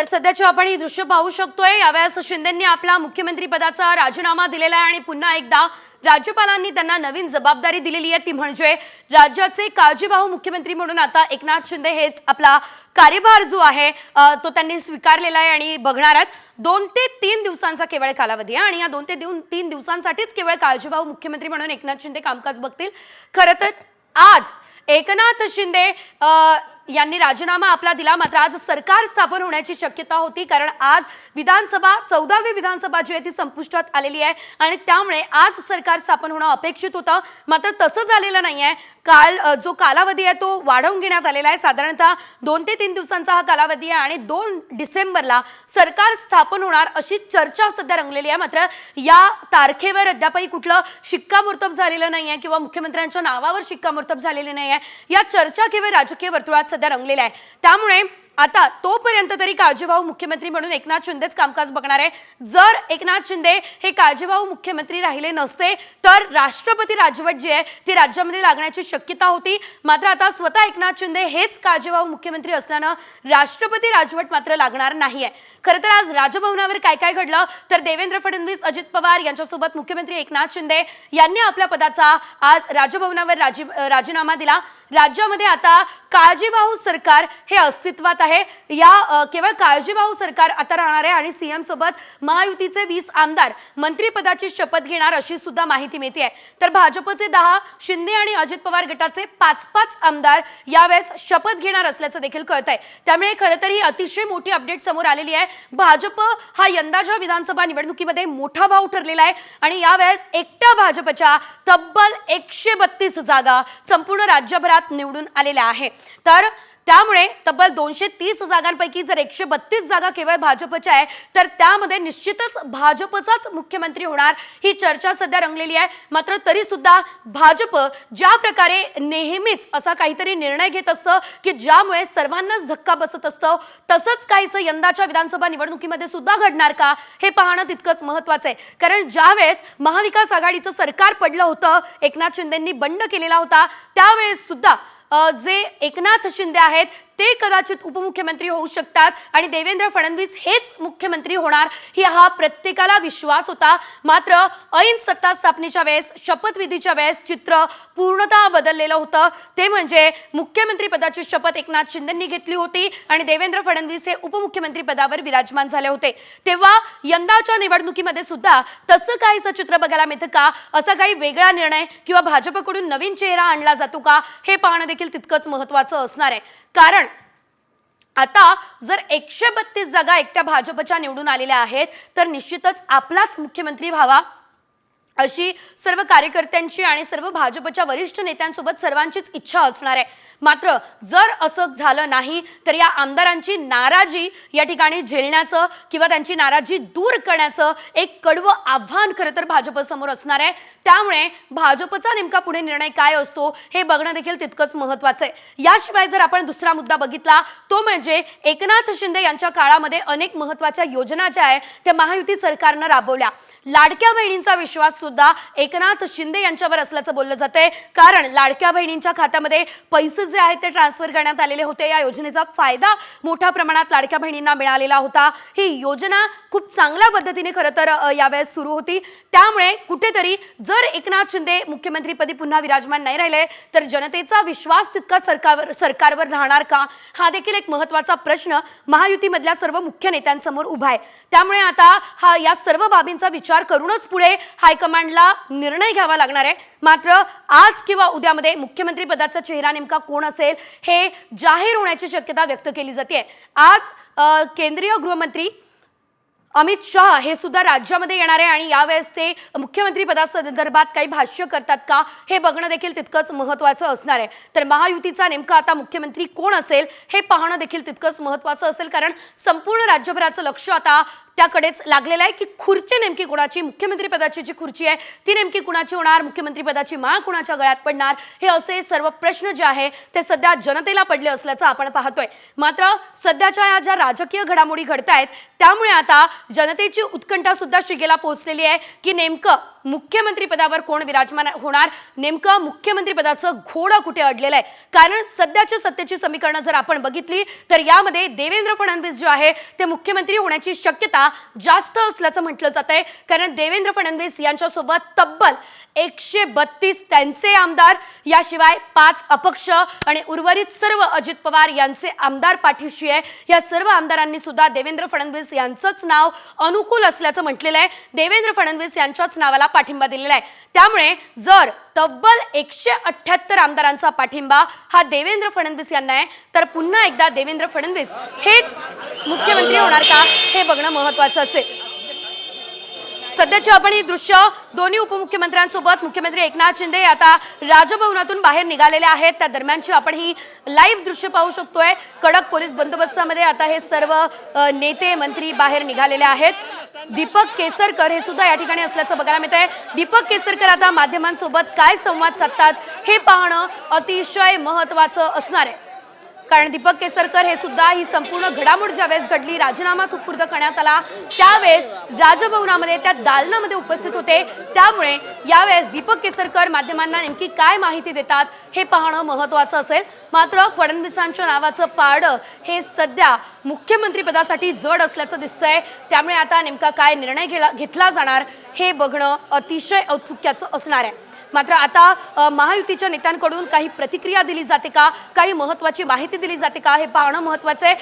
तर सध्याची आपण ही दृश्य पाहू शकतोय। यावेळेस शिंदेंनी आपला मुख्यमंत्री पदाचा राजीनामा दिलेला आहे आणि पुन्हा एकदा राज्यपालांनी त्यांना नवीन जबाबदारी दिलेली आहे, ती म्हणजे राज्याचे काळजीवाहू मुख्यमंत्री म्हणून आता एकनाथ शिंदे हेच आपला कार्यभार जो आहे तो त्यांनी स्वीकारलेला आहे आणि बघणार आहेत 2 ते 3 दिवसांचा केवळ कालावधी आहे आणि या 2 ते 3 दिवसांसाठीच केवळ काळजीवाहू मुख्यमंत्री म्हणून एकनाथ शिंदे कामकाज बघतील। खरं तर आज एकनाथ शिंदे यांनी राजीनामा आपला दिला, मात्र आज सरकार स्थापन होण्याची शक्यता होती, कारण आज विधानसभा 14वी विधानसभा जी आहे ती संपुष्टात आलेली आहे आणि त्यामुळे आज सरकार स्थापन होणं अपेक्षित होतं, मात्र तसं झालेलं नाहीये। जो कालावधी आहे तो वाढवून घेण्यात आलेला आहे। साधारणतः 2 ते 3 दिवसांचा हा कालावधी आहे आणि 2 डिसेंबरला सरकार स्थापन होणार अशी चर्चा सध्या रंगलेली आहे, मात्र या तारखेवर अद्यापही कुठलं शिक्कामोर्तब झालेलं नाहीये किंवा मुख्यमंत्र्यांच्या नावावर शिक्कामोर्तब झालेले नाहीये। या चर्चा केवळ राजकीय वर्तुळात सध्या रंगलेल्या आहे, त्यामुळे आता तोपर्यंत तरी काळजीवाहू मुख्यमंत्री म्हणून एकनाथ शिंदेच कामकाज बघणार आहे। जर एकनाथ शिंदे हे काळजीवाहू मुख्यमंत्री राहिले नसते तर राष्ट्रपती राजवट जी आहे ती राज्यामध्ये लागण्याची शक्यता होती, मात्र आता स्वतः एकनाथ शिंदे हेच काळजीवाहू मुख्यमंत्री असल्यानं राष्ट्रपती राजवट मात्र लागणार नाहीये। खरं तर आज राजभवनावर काय काय घडलं तर देवेंद्र फडणवीस, अजित पवार यांच्यासोबत मुख्यमंत्री एकनाथ शिंदे यांनी आपल्या पदाचा आज राजभवनावर राजीनामा दिला। राज्यामध्ये आता काळजीवाहू सरकार हे अस्तित्वात आहे। या केवळ काळजीवाहू सरकार आता राहणार आहे आणि सीएम सोबत महायुतीचे 20 आमदार मंत्रिपदाची शपथ घेणार अशी सुद्धा माहिती मिळते आहे। तर भाजपचे 10, शिंदे आणि अजित पवार गटाचे 5-5 आमदार यावेळेस शपथ घेणार असल्याचं देखील कळतंय। त्यामुळे खरं तर ही अतिशय मोठी अपडेट समोर आलेली आहे। भाजप हा यंदाच्या विधानसभा निवडणुकीमध्ये मोठा भाऊ ठरलेला आहे आणि यावेळेस एकट्या भाजपच्या तब्बल 132 जागा संपूर्ण राज्यभरात निवडून आलेल्या आहे। तर त्यामुळे तब्बल 230 जागांपैकी जर 132 जागा केवळ भाजपच्या आहे तर त्यामध्ये निश्चितच भाजपचाच मुख्यमंत्री होणार ही चर्चा सध्या रंगलेली आहे। मात्र तरी सुद्धा भाजप ज्या प्रकारे नेहमीच असा काहीतरी निर्णय घेत असतं की ज्यामुळे सर्वांनाच धक्का बसत असतं, तसंच काहीसं यंदाच्या विधानसभा निवडणुकीमध्ये सुद्धा घडणार का हे पाहणं तितकंच महत्त्वाचं आहे। कारण ज्यावेळेस महाविकास आघाडीचं सरकार पडलं होतं, एकनाथ शिंदेंनी बंड केलेला होता, त्यावेळेस सुद्धा जे एकनाथ शिंदे आहेत ते कदाचित उपमुख्यमंत्री होऊ शकतात आणि देवेंद्र फडणवीस हेच मुख्यमंत्री होणार ही हा प्रत्येकाला विश्वास होता। मात्र ऐन सत्ता स्थापनेच्या वेळेस, शपथविधीच्या वेळेस चित्र पूर्णतः बदललेलं होतं। ते म्हणजे मुख्यमंत्री पदाची शपथ एकनाथ शिंदेंनी घेतली होती आणि देवेंद्र फडणवीस हे उपमुख्यमंत्री पदावर विराजमान झाले होते। तेव्हा यंदाच्या निवडणुकीमध्ये सुद्धा तसं काहीसं चित्र बघायला मिळतं का, असा काही वेगळा निर्णय किंवा भाजपकडून नवीन चेहरा आणला जातो का हे पाहणं देखील तितकंच महत्त्वाचं असणार आहे। कारण आता जर 132 जागा एकट्या भाजपच्या निवडून आलेल्या आहेत तर निश्चितच आपलाच मुख्यमंत्री व्हावा अशी सर्व कार्यकर्त्यांची आणि सर्व भाजपच्या वरिष्ठ नेत्यांसोबत सर्वांचीच इच्छा असणार आहे। मात्र जर असं झालं नाही तर या आमदारांची नाराजी या ठिकाणी झेलण्याचं किंवा त्यांची नाराजी दूर करण्याचं एक कडवं आव्हान खरं तर भाजपसमोर असणार आहे। त्यामुळे भाजपचा नेमका पुढे निर्णय काय असतो हे बघणं देखील तितकंच महत्त्वाचं आहे। याशिवाय जर आपण दुसरा मुद्दा बघितला तो म्हणजे एकनाथ शिंदे यांच्या काळामध्ये अनेक महत्त्वाच्या योजना ज्या आहेत त्या महायुती सरकारनं राबवल्या। लाडक्या बहिणींचा विश्वास सुद्धा एकनाथ शिंदे यांच्यावर असल्याचं बोललं जातंय, कारण लाडक्या बहिणींच्या खात्यामध्ये पैसे जे आहेत ते ट्रान्सफर करण्यात आलेले होते। या योजनेचा फायदा मोठ्या प्रमाणात लाडक्या बहिणींना मिळालेला होता। ही योजना खूप चांगल्या पद्धतीने खरं तर यावेळेस सुरू होती। त्यामुळे कुठेतरी जर एकनाथ शिंदे मुख्यमंत्रीपदी पुन्हा विराजमान नाही राहिले तर जनतेचा विश्वास तितका सरकारवर राहणार का, हा देखील एक महत्त्वाचा प्रश्न महायुतीमधल्या सर्व मुख्य नेत्यांसमोर उभा आहे। त्यामुळे आता या सर्व बाबींचा विचार करूनच पुढे हायकमांडला निर्णय घ्यावा लागणार आहे। मात्र आज किंवा उद्यामध्ये मुख्यमंत्री पदाचा चेहरा नेमका कोण असेल हे जाहीर होण्याची शक्यता व्यक्त केली जाते। आज केंद्रीय गृहमंत्री अमित शाह हे सुद्धा राज्यामध्ये येणार आहे आणि यावेळेस ते मुख्यमंत्री पदासंदर्भात काही भाष्य करतात का हे बघणं देखील तितकंच महत्त्वाचं असणार आहे। तर महायुतीचा नेमका आता मुख्यमंत्री कोण असेल हे पाहणं देखील तितकंच महत्त्वाचं असेल, कारण संपूर्ण राज्यभराचं लक्ष आता त्याकडेच लागलेला आहे की खुर्ची नेमकी कुणाची, मुख्यमंत्री पदाची जी खुर्ची आहे ती नेमकी कुणाची होणार, मुख्यमंत्री पदाची माळ कुणाच्या गळ्यात पडणार, हे असे सर्व प्रश्न जे आहे ते सध्या जनतेला पडले असल्याचं आपण पाहतोय. मात्र सध्याच्या या ज्या राजकीय घडामोडी घडतायत त्यामुळे आता जनतेची उत्कंठा सुद्धा शिगेला पोहोचलेली आहे की नेमकं मुख्यमंत्री पदावर कोण विराजमान होणार, नेमकं मुख्यमंत्री पदाचं घोडं कुठे अडलेलं आहे. कारण सध्याची सत्तेची समीकरणं जर आपण बघितली तर यामध्ये देवेंद्र फडणवीस जे आहे ते मुख्यमंत्री होण्याची शक्यता जास्त असल्याचं म्हटलं जात आहे. कारण देवेंद्र फडणवीस यांच्यासोबत तब्बल 132 त्यांचे आमदार, याशिवाय 5 अपक्ष आणि उर्वरित सर्व अजित पवार यांचे आमदार पाठीशी आहे. या सर्व आमदारांनी सुद्धा देवेंद्र फडणवीस यांचंच नाव अनुकूल असल्याचं म्हटलेलं आहे. देवेंद्र फडणवीस यांच्याच नावाला पाठिंबा दिलेला आहे. त्यामुळे जर तब्बल 178 आमदारांचा पाठिंबा हा देवेंद्र फडणवीस यांना आहे तर पुन्हा एकदा देवेंद्र फडणवीस हेच मुख्यमंत्री होणार का हे बघणं महत्त्वाचं असेल. सध्याची आपण ही दृश्य दोन्ही उपमुख्यमंत्र्यांसोबत मुख्यमंत्री एकनाथ शिंदे आता राजभवनातून बाहेर निघालेले आहेत त्या दरम्यानची आपण ही लाईव्ह दृश्य पाहू शकतोय. कडक पोलीस बंदोबस्तामध्ये आता हे सर्व नेते मंत्री बाहेर निघालेले आहेत. दीपक केसरकर हे सुद्धा या ठिकाणी असल्याचं बघायला मिळत आहे. दीपक केसरकर आता माध्यमांसोबत काय संवाद साधतात हे पाहणं अतिशय महत्त्वाचं असणार आहे. कारण दीपक केसरकर हे सुद्धा ही संपूर्ण घडामोड ज्यावेळेस घडली, राजीनामा सुपूर्द करण्यात आला त्यावेळेस राजभवनामध्ये त्या दालनामध्ये उपस्थित होते. त्यामुळे यावेळेस दीपक केसरकर माध्यमांना नेमकी काय माहिती देतात हे पाहणं महत्त्वाचं असेल. मात्र फडणवीसांच्या नावाचं पारडं हे सध्या मुख्यमंत्री पदासाठी जड असल्याचं दिसतंय. त्यामुळे आता नेमका काय निर्णय घेतला जाणार हे बघणं अतिशय औत्सुक्याचं असणार आहे. मात्र आता महायुतीच्या नेत्यांकडून काही प्रतिक्रिया दिली जाते का, काही महत्त्वाची माहिती दिली जाते का हे पाहणं महत्त्वाचं आहे.